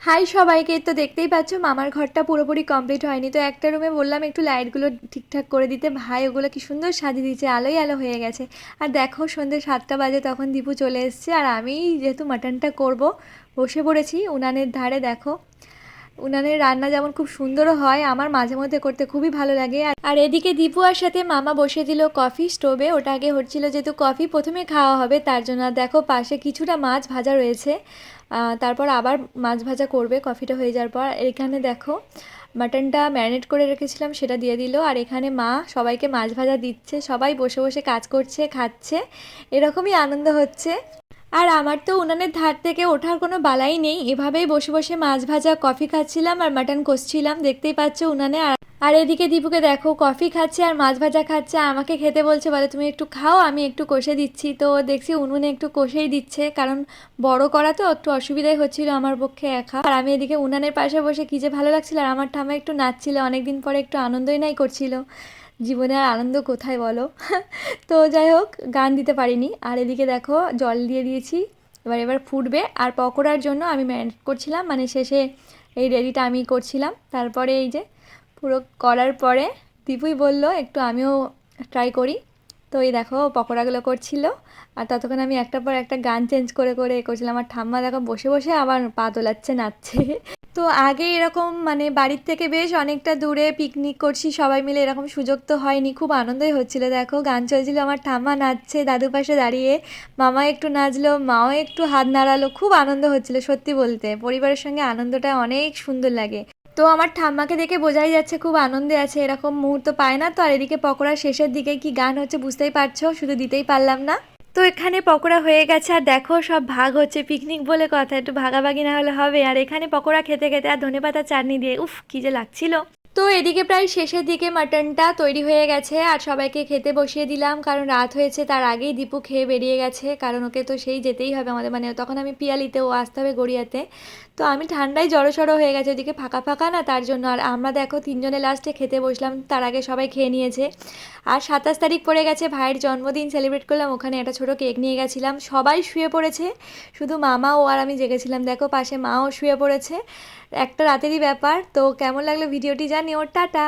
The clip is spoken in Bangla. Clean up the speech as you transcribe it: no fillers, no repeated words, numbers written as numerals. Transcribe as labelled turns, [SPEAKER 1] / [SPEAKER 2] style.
[SPEAKER 1] হাই সবাইকে। তো দেখতেই পাচ্ছ মামার ঘরটা পুরোপুরি কমপ্লিট হয়নি, তো একটা রুমে বললাম একটু লাইটগুলো ঠিকঠাক করে দিতে, ভাই ওগুলো কি সুন্দর সাজিয়ে দিয়েছে, আলোই আলো হয়ে গেছে। আর দেখো সন্ধ্যে 7টা বাজে তখন দীপু চলে এসছে, আর আমি যেহেতু মাটনটা করব বসে পড়েছি উনানের ধারে। দেখো উনানের রান্না যেমন খুব সুন্দরও হয়, আমার মাঝে মধ্যে করতে খুবই ভালো লাগে। আর এদিকে দীপু আর সাথে মামা বসে দিল কফি স্টোভে, ওটা আগে হচ্ছিল যেহেতু কফি প্রথমে খাওয়া হবে তার জন্য। দেখো পাশে কিছুটা মাছ ভাজা রয়েছে, তারপর আবার মাছ ভাজা করবে কফিটা হয়ে যাওয়ার পর। এখানে দেখো মাটনটা ম্যারিনেট করে রেখেছিলাম সেটা দিয়ে দিল, আর এখানে মা সবাইকে মাছ ভাজা দিচ্ছে, সবাই বসে বসে কাজ করছে খাচ্ছে, এরকমই আনন্দ হচ্ছে। আর আমার তো উনানের ধার থেকে ওঠার কোনো বালাই নেই, এভাবেই বসে বসে মাছ ভাজা কফি খাচ্ছিলাম আর মাটন কষছিলাম, দেখতেই পাচ্ছ উনানে। আর এদিকে দীপুকে দেখো কফি খাচ্ছে আর মাছ ভাজা খাচ্ছে, আমাকে খেতে বলছে, বলে তুমি একটু খাও আমি একটু কষে দিচ্ছি। তো দেখছি উনুনে একটু কষেই দিচ্ছে, কারণ বড় করা তো একটু অসুবিধাই হচ্ছিল আমার পক্ষে একা। আর আমি এদিকে উনানের পাশে বসে কী যে ভালো লাগছিল, আর আমার ঠাম্মা একটু নাচছিল, অনেকদিন পরে একটু আনন্দই নাই করছিল। জীবনে আর আনন্দ কোথায় বলো। তো যাই হোক গান দিতে পারিনি। আর এদিকে দেখো জল দিয়ে দিয়েছি, এবার ফুটবে। আর পকোড়ার জন্য আমি ম্যারিনেট করছিলাম, মানে শেষে এই রেডিটা আমি করছিলাম। তারপরে এই যে পুরো করার পরে দীপুই বলল একটু আমিও ট্রাই করি। তো এই দেখো পকোড়াগুলো করছিল, আর ততক্ষণ আমি একটার পর একটা গান চেঞ্জ করে করে করছিলাম। আমার ঠাম্মা দেখো বসে বসে আবার পা দোলাচ্ছে, নাচছে। তো আগে এরকম মানে বাড়ির থেকে বেশ অনেকটা দূরে পিকনিক করছি সবাই মিলে, এরকম সুযোগ তো হয়নি, খুব আনন্দই হচ্ছিল। দেখো গান চলছিল, আমার ঠাম্মা নাচছে দাদু পাশে দাঁড়িয়ে, মামা একটু নাচলো, মাও একটু হাত নাড়ালো, খুব আনন্দ হচ্ছিল। সত্যি বলতে পরিবারের সঙ্গে আনন্দটা অনেক সুন্দর লাগে। তো আমার ঠাম্মাকে দেখে বোঝাই যাচ্ছে খুব আনন্দে আছে, এরকম মুহূর্ত পায় না। তো আর এদিকে পকোড়ার শেষের দিকে কি গান হচ্ছে বুঝতেই পারছো, শুধু দিতেই পারলাম না। তো এখানে পকোড়া হয়ে গেছে, আর দেখো সব ভাগ হচ্ছে, পিকনিক বলে কথা, একটু ভাগাভাগি না হলে হবে। আর এখানে পকোড়া খেতে খেতে আর ধনেপাতার চাটনি দিয়ে উফ কী যে লাগছিল। তো এদিকে প্রায় শেষের দিকে মাটনটা তৈরি হয়ে গেছে, আর সবাইকে খেতে বসিয়ে দিলাম, কারণ রাত হয়েছে। তার আগেই দীপু খেয়ে বেরিয়ে গেছে, কারণ ওকে তো সেই যেতেই হবে আমাদের, মানে তখন আমি পিয়ালিতে, ও আসতে হবে গড়িয়াতে। তো আমি ঠান্ডায় জড়সড় হয়ে গেছে, ওদিকে ফাঁকা ফাঁকা না, তার জন্য। আর আমরা দেখো তিনজনে লাস্টে খেতে বসলাম, তার আগে সবাই খেয়ে নিয়েছে। আর 27 তারিখ পড়ে গেছে, ভাইয়ের জন্মদিন সেলিব্রেট করলাম, ওখানে একটা ছোটো কেক নিয়ে গেছিলাম। সবাই শুয়ে পড়েছে, শুধু মামা ও আর আমি জেগেছিলাম। দেখো পাশে মাও শুয়ে পড়েছে, একটা রাতেরই ব্যাপার। তো কেমন লাগলো ভিডিওটি জানিও, টাটা।